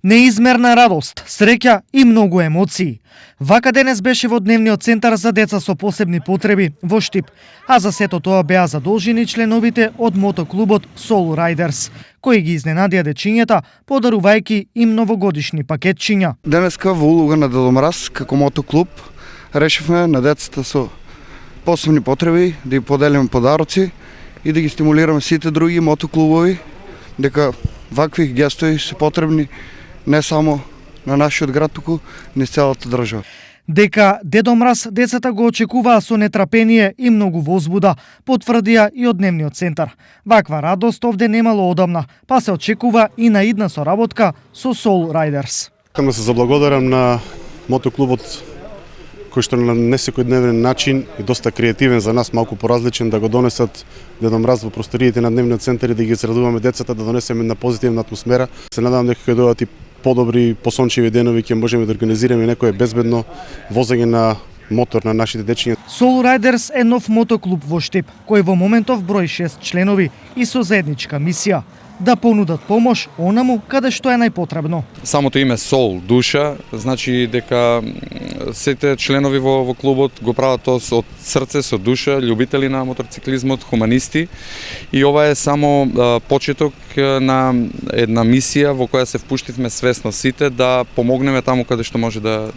Неизмерна радост, среќа и многу емоции. Вака денес беше во дневниот центар за деца со посебни потреби во Штип, а за сето тоа беа задолжени членовите од мотоклубот Soul Riders, кои ги изненадија дечињата, подарувајќи им новогодишни пакетчиња. Денеска во улога на Дедо Мраз, како мотоклуб, решивме на децата со посебни потреби да ги поделиме подароци и да ги стимулираме сите други мотоклубови, дека вакви гестови се потребни не само на нашиот град, туку низ целата држава. Дека Дедо Мраз децата го очекуваа со нетрпение и многу возбуда, потврдија и од дневниот центар. Ваква радост овде немало одамна, па се очекува и на идна соработка со Soul Riders. Сакам да се заблагодарам на мотоклубот кој што на несекојдневен начин и доста креативен за нас, малку поразличен, да го донесат Дедо Мраз во просториите на дневниот центар и да ги израдуваме децата, да донесеме на позитивна атмосфера. Се надевам дека ќе дојдат и подобри посончиви денови, ќе можеме да организираме некое безбедно возење на мотор на нашите дечиња. Soul Riders е нов мотоклуб во Штип, кој во моментов брои 6 членови и со заедничка мисија да понудат помош онаму каде што е најпотребно. Самото име Soul, душа, значи дека сите членови во клубот го прават тоа од срце, со душа, љубители на мотоциклизмот, хуманисти, и ова е само почеток на една мисија во која се впуштивме свесно сите да помогнеме таму каде што може да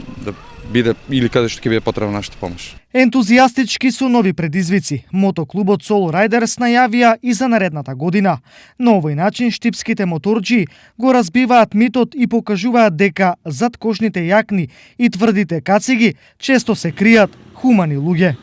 биде или каде што ќе биде потребна нашата помош. Ентузијастички со нови предизвици, мотоклубот Soul Riders најавија и за наредната година. На овој начин штипските моторџи го разбиваат митот и покажуваат дека зад кожните јакни и тврдите кациги често се кријат хумани луѓе.